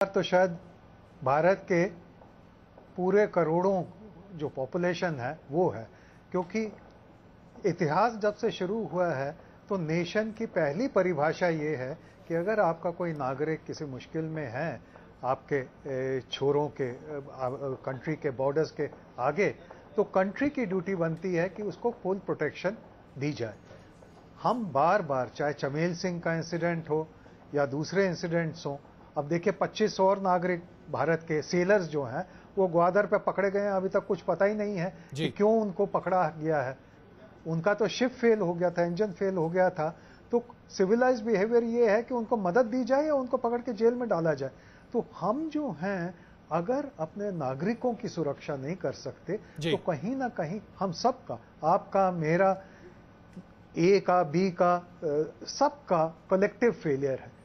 तो शायद भारत के पूरे करोड़ों जो पॉपुलेशन है वो है, क्योंकि इतिहास जब से शुरू हुआ है तो नेशन की पहली परिभाषा ये है कि अगर आपका कोई नागरिक किसी मुश्किल में है आपके छोरों के कंट्री के बॉर्डर्स के आगे, तो कंट्री की ड्यूटी बनती है कि उसको फुल प्रोटेक्शन दी जाए। हम बार बार, चाहे चमेल सिंह का इंसिडेंट हो या दूसरे इंसिडेंट्स हों, अब देखिए 25 और नागरिक भारत के सेलर्स जो हैं वो ग्वादर पे पकड़े गए हैं, अभी तक कुछ पता ही नहीं है कि क्यों उनको पकड़ा गया है। उनका तो शिप फेल हो गया था, इंजन फेल हो गया था। तो सिविलाइज्ड बिहेवियर ये है कि उनको मदद दी जाए या उनको पकड़ के जेल में डाला जाए। तो हम जो हैं अगर अपने नागरिकों की सुरक्षा नहीं कर सकते तो कहीं ना कहीं हम सबका, आपका, मेरा, ए का, बी का, सबका कलेक्टिव फेलियर है।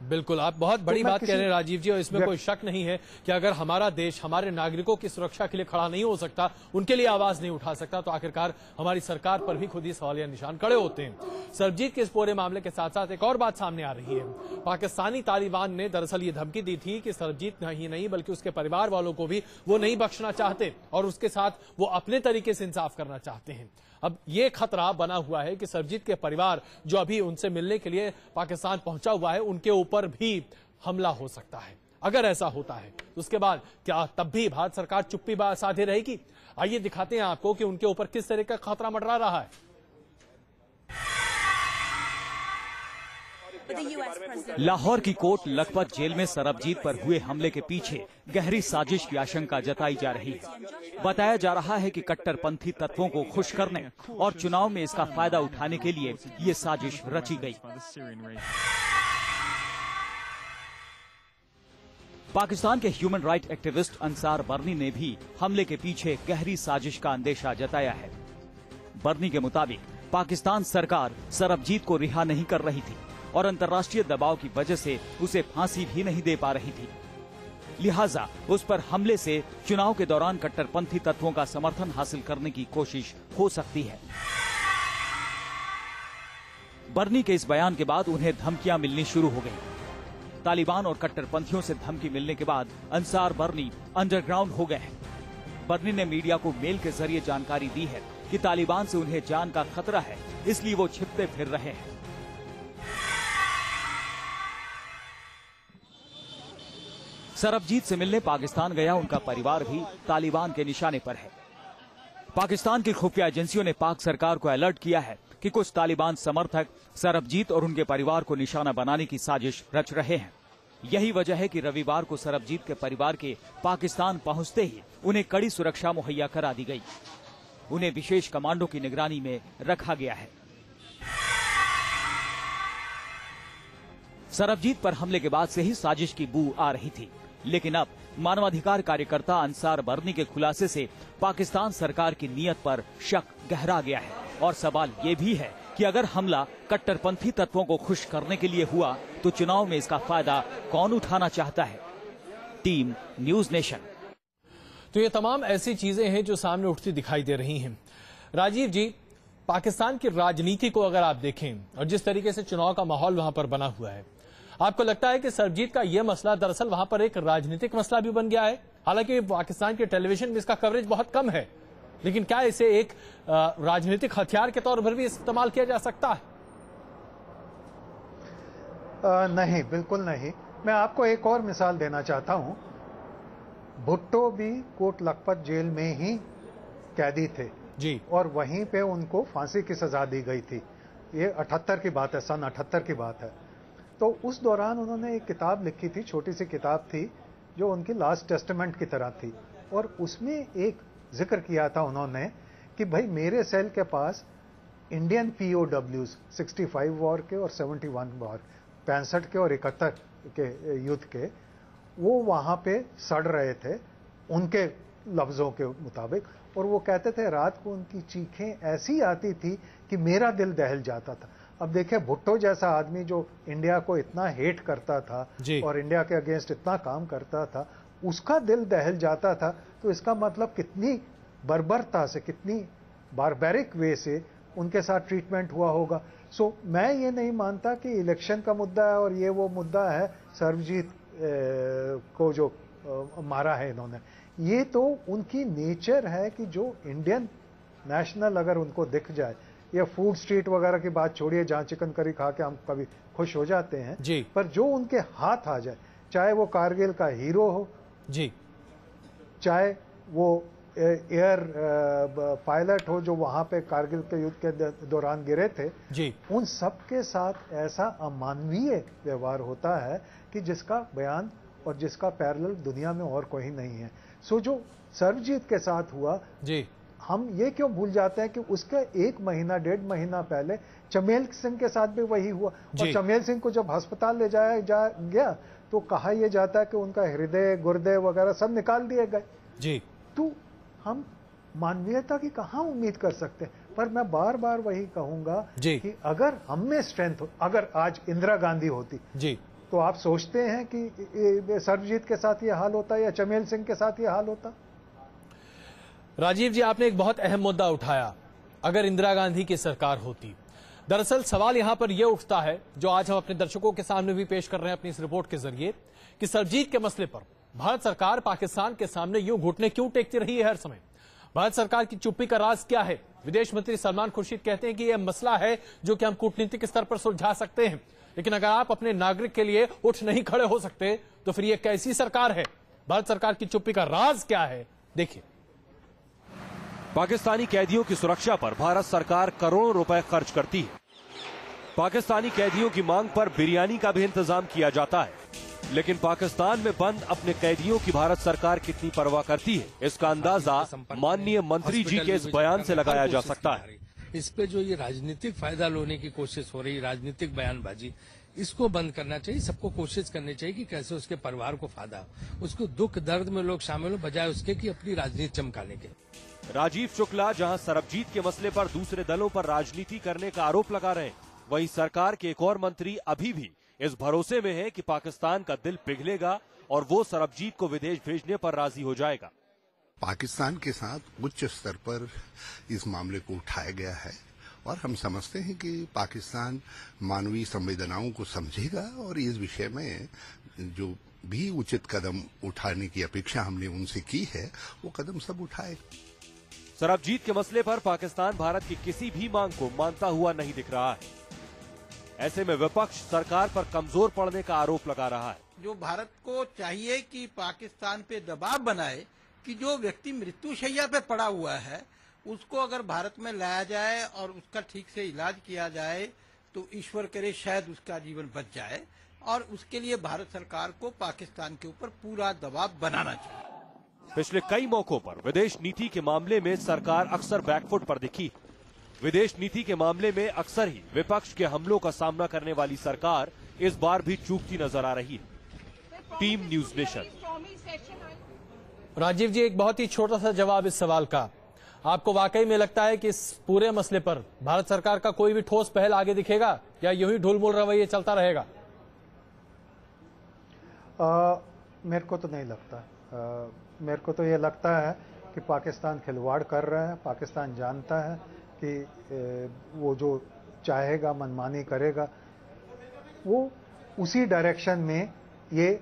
बिल्कुल, आप बहुत बड़ी बात कह रहे हैं राजीव जी, और इसमें कोई शक नहीं है कि अगर हमारा देश हमारे नागरिकों की सुरक्षा के लिए खड़ा नहीं हो सकता, उनके लिए आवाज नहीं उठा सकता, तो आखिरकार हमारी सरकार पर भी खुद ही सवालिया निशान खड़े होते हैं। सरबजीत के इस पूरे मामले के साथ साथ एक और बात सामने आ रही है। पाकिस्तानी तालिबान ने दरअसल ये धमकी दी थी कि सरबजीत ही नहीं बल्कि उसके परिवार वालों को भी वो नहीं बख्शना चाहते और उसके साथ वो अपने तरीके से इंसाफ करना चाहते हैं। अब ये खतरा बना हुआ है कि सरबजीत के परिवार जो अभी उनसे मिलने के लिए पाकिस्तान पहुंचा हुआ है, उनके ऊपर भी हमला हो सकता है। अगर ऐसा होता है तो उसके बाद क्या तब भी भारत सरकार चुप्पी साधे रहेगी? आइए दिखाते हैं आपको कि उनके ऊपर किस तरह का खतरा मंडरा रहा है। लाहौर की कोट लखपत जेल में सरबजीत पर हुए हमले के पीछे गहरी साजिश की आशंका जताई जा रही है। बताया जा रहा है कि कट्टरपंथी तत्वों को खुश करने और चुनाव में इसका फायदा उठाने के लिए ये साजिश रची गई। पाकिस्तान के ह्यूमन राइट एक्टिविस्ट अंसार बर्नी ने भी हमले के पीछे गहरी साजिश का अंदेशा जताया है। बर्नी के मुताबिक पाकिस्तान सरकार सरबजीत को रिहा नहीं कर रही थी और अंतर्राष्ट्रीय दबाव की वजह से उसे फांसी भी नहीं दे पा रही थी, लिहाजा उस पर हमले से चुनाव के दौरान कट्टरपंथी तत्वों का समर्थन हासिल करने की कोशिश हो सकती है। बर्नी के इस बयान के बाद उन्हें धमकियां मिलनी शुरू हो गई। तालिबान और कट्टरपंथियों से धमकी मिलने के बाद अंसार बर्नी अंडरग्राउंड हो गए हैं। बर्नी ने मीडिया को मेल के जरिए जानकारी दी है कि तालिबान से उन्हें जान का खतरा है, इसलिए वो छिपते फिर रहे हैं। सरबजीत से मिलने पाकिस्तान गया उनका परिवार भी तालिबान के निशाने पर है। पाकिस्तान की खुफिया एजेंसियों ने पाक सरकार को अलर्ट किया है कि कुछ तालिबान समर्थक सरबजीत और उनके परिवार को निशाना बनाने की साजिश रच रहे हैं। यही वजह है कि रविवार को सरबजीत के परिवार के पाकिस्तान पहुंचते ही उन्हें कड़ी सुरक्षा मुहैया करा दी गई। उन्हें विशेष कमांडो की निगरानी में रखा गया है। सरबजीत पर हमले के बाद से ही साजिश की बू आ रही थी, लेकिन अब मानवाधिकार कार्यकर्ता अंसार बर्नी के खुलासे से पाकिस्तान सरकार की नीयत पर शक गहरा गया है और सवाल ये भी है कि अगर हमला कट्टरपंथी तत्वों को खुश करने के लिए हुआ तो चुनाव में इसका फायदा कौन उठाना चाहता है। Team news nation. तो ये तमाम ऐसी चीजें हैं जो सामने उठती दिखाई दे रही हैं। राजीव जी, पाकिस्तान की राजनीति को अगर आप देखें और जिस तरीके से चुनाव का माहौल वहां पर बना हुआ है, आपको लगता है कि सरबजीत का यह मसला दरअसल वहां पर एक राजनीतिक मसला भी बन गया है? हालांकि पाकिस्तान के टेलीविजन में इसका कवरेज बहुत कम है, लेकिन क्या इसे एक राजनीतिक हथियार के तौर पर भी इस्तेमाल किया जा सकता है? नहीं, बिल्कुल नहीं। मैं आपको एक और मिसाल देना चाहता हूं। भुट्टो भी कोट लखपत जेल में ही कैदी थे जी, और वहीं पे उनको फांसी की सजा दी गई थी। ये 78 की बात है, सन 78 की बात है। तो उस दौरान उन्होंने एक किताब लिखी थी, छोटी सी किताब थी जो उनकी लास्ट टेस्टामेंट की तरह थी, और उसमें एक जिक्र किया था उन्होंने कि भाई मेरे सेल के पास इंडियन POWs 65 वॉर के और 71 वॉर, 65 के और 71 के युद्ध के, वो वहां पे सड़ रहे थे उनके लफ्जों के मुताबिक, और वो कहते थे रात को उनकी चीखें ऐसी आती थी कि मेरा दिल दहल जाता था। अब देखिए, भुट्टो जैसा आदमी जो इंडिया को इतना हेट करता था और इंडिया के अगेंस्ट इतना काम करता था, उसका दिल दहल जाता था, तो इसका मतलब कितनी बर्बरता से, कितनी बारबैरिक वे से उनके साथ ट्रीटमेंट हुआ होगा। सो मैं ये नहीं मानता कि इलेक्शन का मुद्दा है और ये वो मुद्दा है सरबजीत को जो मारा है इन्होंने, ये तो उनकी नेचर है कि जो इंडियन नेशनल अगर उनको दिख जाए, या फूड स्ट्रीट वगैरह की बात छोड़िए जहां चिकन करी खा के हम कभी खुश हो जाते हैं जी, पर जो उनके हाथ आ जाए, चाहे वो कारगिल का हीरो हो जी, चाहे वो एयर पायलट हो जो वहां पे कारगिल के युद्ध के दौरान गिरे थे जी, उन सब के साथ ऐसा अमानवीय व्यवहार होता है कि जिसका बयान और जिसका पैरेलल दुनिया में और कोई नहीं है। सो जो सर्वजीत के साथ हुआ जी, हम ये क्यों भूल जाते हैं कि उसके 1 महीना 1.5 महीना पहले चमेल सिंह के साथ भी वही हुआ, और चमेल सिंह को जब अस्पताल ले जाया गया तो कहा यह जाता है कि उनका हृदय गुर्दे वगैरह सब निकाल दिए गए जी। तो हम मानवीयता की कहां उम्मीद कर सकते हैं? पर मैं बार बार वही कहूंगा कि अगर हम में स्ट्रेंथ हो, अगर आज इंदिरा गांधी होती जी, तो आप सोचते हैं कि सर्वजीत के साथ ये हाल होता या चमेल सिंह के साथ ये हाल होता? राजीव जी, आपने एक बहुत अहम मुद्दा उठाया, अगर इंदिरा गांधी की सरकार होती। दरअसल सवाल यहां पर यह उठता है, जो आज हम अपने दर्शकों के सामने भी पेश कर रहे हैं अपनी इस रिपोर्ट के जरिए, कि सर्वजीत के मसले पर भारत सरकार पाकिस्तान के सामने यूं घुटने क्यों टेकती रही है हर समय? भारत सरकार की चुप्पी का राज क्या है? विदेश मंत्री सलमान खुर्शीद कहते हैं कि यह मसला है जो कि हम कूटनीतिक स्तर पर सुलझा सकते हैं, लेकिन अगर आप अपने नागरिक के लिए उठ नहीं खड़े हो सकते तो फिर यह कैसी सरकार है? भारत सरकार की चुप्पी का राज क्या है, देखिए। पाकिस्तानी कैदियों की सुरक्षा पर भारत सरकार करोड़ों रुपए खर्च करती है। पाकिस्तानी कैदियों की मांग पर बिरयानी का भी इंतजाम किया जाता है, लेकिन पाकिस्तान में बंद अपने कैदियों की भारत सरकार कितनी परवाह करती है, इसका अंदाजा माननीय मंत्री जी के इस बयान से लगाया जा सकता है। इस पे जो ये राजनीतिक फायदा लेने की कोशिश हो रही, राजनीतिक बयानबाजी, इसको बंद करना चाहिए। सबको कोशिश करनी चाहिए कि कैसे उसके परिवार को फायदा हो, उसको दुख दर्द में लोग शामिल हो, बजाय उसके कि अपनी राजनीति चमकाने के। राजीव शुक्ला जहां सरबजीत के मसले पर दूसरे दलों पर राजनीति करने का आरोप लगा रहे हैं, वहीं सरकार के एक और मंत्री अभी भी इस भरोसे में है कि पाकिस्तान का दिल पिघलेगा और वो सरबजीत को विदेश भेजने पर राजी हो जाएगा। पाकिस्तान के साथ उच्च स्तर पर इस मामले को उठाया गया है और हम समझते हैं कि पाकिस्तान मानवीय संवेदनाओं को समझेगा और इस विषय में जो भी उचित कदम उठाने की अपेक्षा हमने उनसे की है वो कदम सब उठाए। सरबजीत के मसले पर पाकिस्तान भारत की किसी भी मांग को मानता हुआ नहीं दिख रहा है। ऐसे में विपक्ष सरकार पर कमजोर पड़ने का आरोप लगा रहा है। जो भारत को चाहिए कि पाकिस्तान पे दबाव बनाए कि जो व्यक्ति मृत्युशैया पे पड़ा हुआ है उसको अगर भारत में लाया जाए और उसका ठीक से इलाज किया जाए तो ईश्वर करे शायद उसका जीवन बच जाए, और उसके लिए भारत सरकार को पाकिस्तान के ऊपर पूरा दबाव बनाना चाहिए। पिछले कई मौकों पर विदेश नीति के मामले में सरकार अक्सर बैकफुट पर दिखी। विदेश नीति के मामले में अक्सर ही विपक्ष के हमलों का सामना करने वाली सरकार इस बार भी चूकती नजर आ रही है। Team news nation. Rajiv ji, एक बहुत ही छोटा सा जवाब इस सवाल का, आपको वाकई में लगता है कि इस पूरे मसले पर भारत सरकार का कोई भी ठोस पहल आगे दिखेगा या यूं ही ढुलमुल रवैया चलता रहेगा? मेरे को तो नहीं लगता। मेरे को तो ये लगता है कि पाकिस्तान खिलवाड़ कर रहा है। पाकिस्तान जानता है कि वो जो चाहेगा मनमानी करेगा, वो उसी डायरेक्शन में ये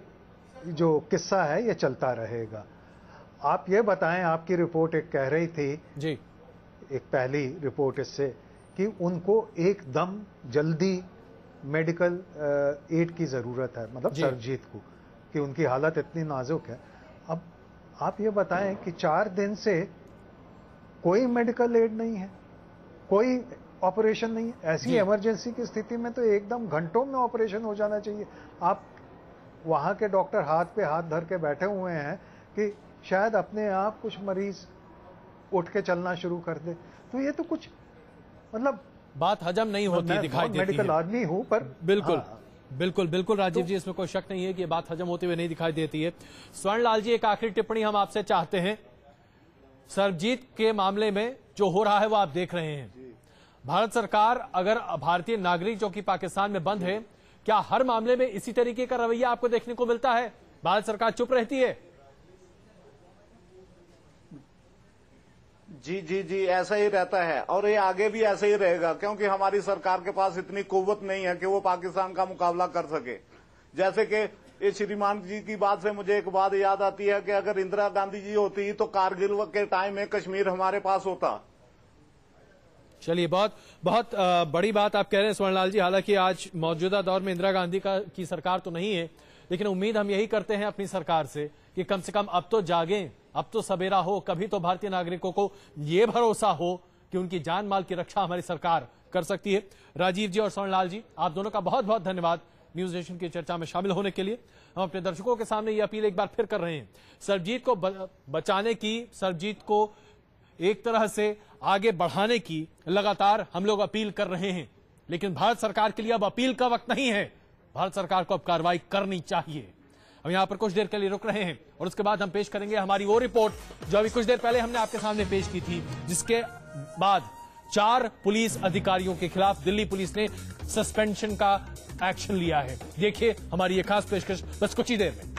जो किस्सा है ये चलता रहेगा। आप ये बताएं, आपकी रिपोर्ट एक कह रही थी जी, एक पहली रिपोर्ट इससे, कि उनको एकदम जल्दी मेडिकल एड की जरूरत है, मतलब सरबजीत को, कि उनकी हालत इतनी नाजुक है। अब आप ये बताएं कि 4 दिन से कोई मेडिकल एड नहीं है, कोई ऑपरेशन नहीं है। ऐसी इमरजेंसी की स्थिति में तो एकदम घंटों में ऑपरेशन हो जाना चाहिए। आप वहां के डॉक्टर हाथ पे हाथ धर के बैठे हुए हैं कि शायद अपने आप कुछ मरीज उठ के चलना शुरू कर दे। तो ये तो कुछ मतलब बात हजम नहीं होती दिखाई देती है। मेडिकल आदमी हूं पर बिल्कुल बिल्कुल बिल्कुल राजीव जी, इसमें कोई शक नहीं है कि ये बात हजम होते हुए नहीं दिखाई देती है। स्वर्णलाल जी, एक आखिरी टिप्पणी हम आपसे चाहते हैं। सरबजीत के मामले में जो हो रहा है वो आप देख रहे हैं। भारत सरकार अगर भारतीय नागरिक जो कि पाकिस्तान में बंद है, क्या हर मामले में इसी तरीके का रवैया आपको देखने को मिलता है? भारत सरकार चुप रहती है? जी, ऐसा ही रहता है और ये आगे भी ऐसा ही रहेगा, क्योंकि हमारी सरकार के पास इतनी कुव्वत नहीं है कि वो पाकिस्तान का मुकाबला कर सके। जैसे कि ये श्रीमान जी की बात से मुझे एक बात याद आती है कि अगर इंदिरा गांधी जी होती तो कारगिल के टाइम में कश्मीर हमारे पास होता। चलिए, बहुत बहुत बड़ी बात आप कह रहे हैं स्वर्णलाल जी। हालांकि आज मौजूदा दौर में इंदिरा गांधी की सरकार तो नहीं है, लेकिन उम्मीद हम यही करते हैं अपनी सरकार से कि कम से कम अब तो जागें, अब तो सवेरा हो। कभी तो भारतीय नागरिकों को ये भरोसा हो कि उनकी जान माल की रक्षा हमारी सरकार कर सकती है। राजीव जी और स्वर्णलाल जी, आप दोनों का बहुत बहुत धन्यवाद न्यूज नेशन की चर्चा में शामिल होने के लिए। हम अपने दर्शकों के सामने ये अपील एक बार फिर कर रहे हैं, सरबजीत को बचाने की, सरबजीत को एक तरह से आगे बढ़ाने की लगातार हम लोग अपील कर रहे हैं। लेकिन भारत सरकार के लिए अब अपील का वक्त नहीं है, भारत सरकार को अब कार्रवाई करनी चाहिए। हम यहां पर कुछ देर के लिए रुक रहे हैं और उसके बाद हम पेश करेंगे हमारी वो रिपोर्ट जो अभी कुछ देर पहले हमने आपके सामने पेश की थी, जिसके बाद 4 पुलिस अधिकारियों के खिलाफ दिल्ली पुलिस ने सस्पेंशन का एक्शन लिया है। देखिए हमारी ये खास पेशकश बस कुछ ही देर में।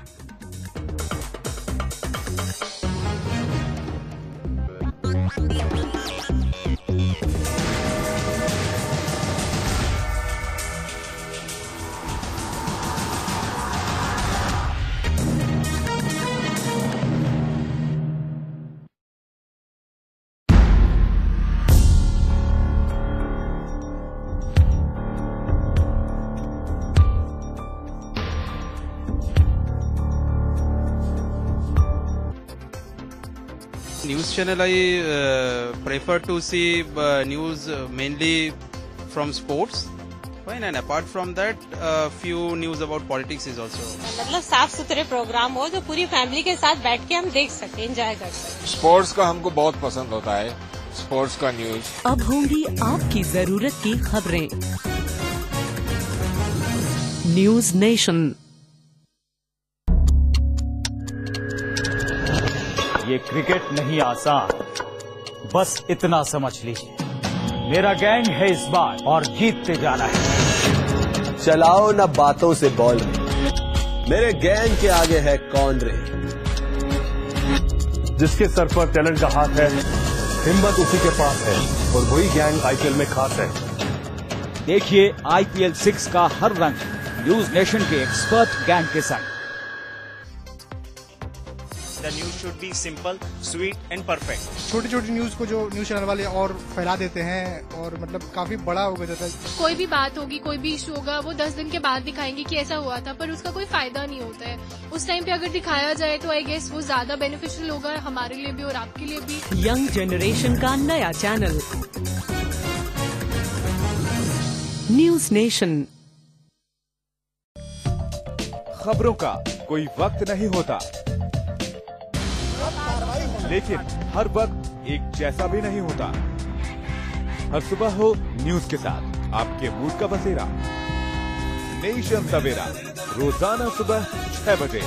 News channel I prefer to see news mainly from sports. Fine, and apart from that, few news about politics is also. मतलब साफ सुथरे प्रोग्राम हो जो पूरी फैमिली के साथ बैठ के हम देख सके, एंजॉय कर सके। स्पोर्ट्स का हमको बहुत पसंद होता है, स्पोर्ट्स का न्यूज। अब होंगी आपकी जरूरत की खबरें। News nation. ये क्रिकेट नहीं आसान, बस इतना समझ लीजिए, मेरा गैंग है इस बार और जीतते जाना है। चलाओ ना बातों से बॉल, मेरे गैंग के आगे है कौन रे। जिसके सर पर टैलेंट का हाथ है, हिम्मत उसी के पास है और वही गैंग आईपीएल में खास है। देखिए IPL 6 का हर रंग न्यूज नेशन के एक्सपर्ट गैंग के संग। The news should be simple, sweet and perfect. छोटी छोटी न्यूज को जो न्यूज चैनल वाले और फैला देते हैं और मतलब काफी बड़ा हो गया था। कोई भी बात होगी, कोई भी इशू होगा, वो 10 दिन के बाद दिखाएंगे कि ऐसा हुआ था, पर उसका कोई फायदा नहीं होता है। उस टाइम पे अगर दिखाया जाए तो आई गेस वो ज्यादा बेनिफिशियल होगा हमारे लिए भी और आपके लिए भी। यंग जनरेशन का नया चैनल न्यूज नेशन। खबरों का कोई वक्त नहीं होता, लेकिन हर वक्त एक जैसा भी नहीं होता। हर सुबह हो न्यूज के साथ आपके मूड का बसेरा। नेशन सवेरा रोजाना सुबह 6 बजे।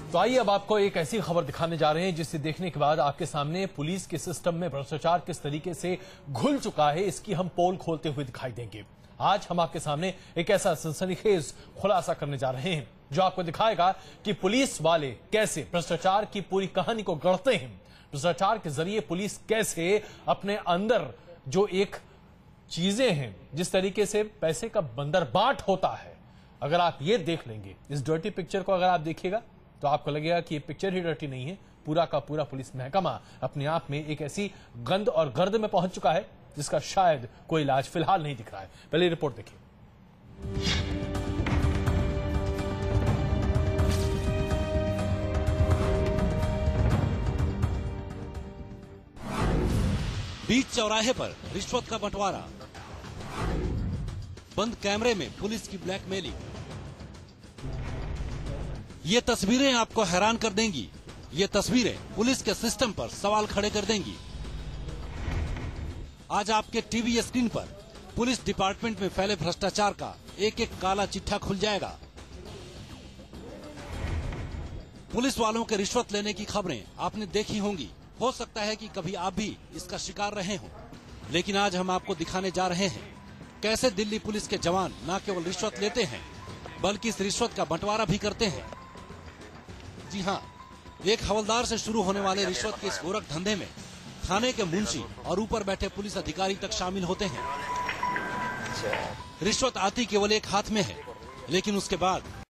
तो आइए अब आपको एक ऐसी खबर दिखाने जा रहे हैं जिसे देखने के बाद आपके सामने पुलिस के सिस्टम में भ्रष्टाचार किस तरीके से घुल चुका है, इसकी हम पोल खोलते हुए दिखाई देंगे। आज हम आपके सामने एक ऐसा सनसनीखेज खुलासा करने जा रहे हैं जो आपको दिखाएगा कि पुलिस वाले कैसे भ्रष्टाचार की पूरी कहानी को गढ़ते हैं। भ्रष्टाचार के जरिए पुलिस कैसे अपने अंदर जो एक चीजें हैं, जिस तरीके से पैसे का बंदरबाट होता है, अगर आप ये देख लेंगे, इस डर्टी पिक्चर को अगर आप देखिएगा तो आपको लगेगा कि ये पिक्चर ही डर्टी नहीं है, पूरा का पूरा पुलिस महकमा अपने आप में एक ऐसी गंद और गर्द में पहुंच चुका है जिसका शायद कोई इलाज फिलहाल नहीं दिख रहा है। पहले रिपोर्ट देखिए। बीच चौराहे पर रिश्वत का बंटवारा, बंद कैमरे में पुलिस की ब्लैकमेलिंग। ये तस्वीरें आपको हैरान कर देंगी। ये तस्वीरें पुलिस के सिस्टम पर सवाल खड़े कर देंगी। आज आपके टीवी स्क्रीन पर पुलिस डिपार्टमेंट में फैले भ्रष्टाचार का एक एक काला चिट्ठा खुल जाएगा। पुलिस वालों के रिश्वत लेने की खबरें आपने देखी होंगी। हो सकता है कि कभी आप भी इसका शिकार रहे हों, लेकिन आज हम आपको दिखाने जा रहे हैं कैसे दिल्ली पुलिस के जवान न केवल रिश्वत लेते हैं बल्कि इस रिश्वत का बंटवारा भी करते हैं। जी हाँ, एक हवलदार से शुरू होने वाले रिश्वत के इस गोरख धंधे में थाने के मुंशी और ऊपर बैठे पुलिस अधिकारी तक शामिल होते हैं। रिश्वत आती केवल एक हाथ में है, लेकिन उसके बाद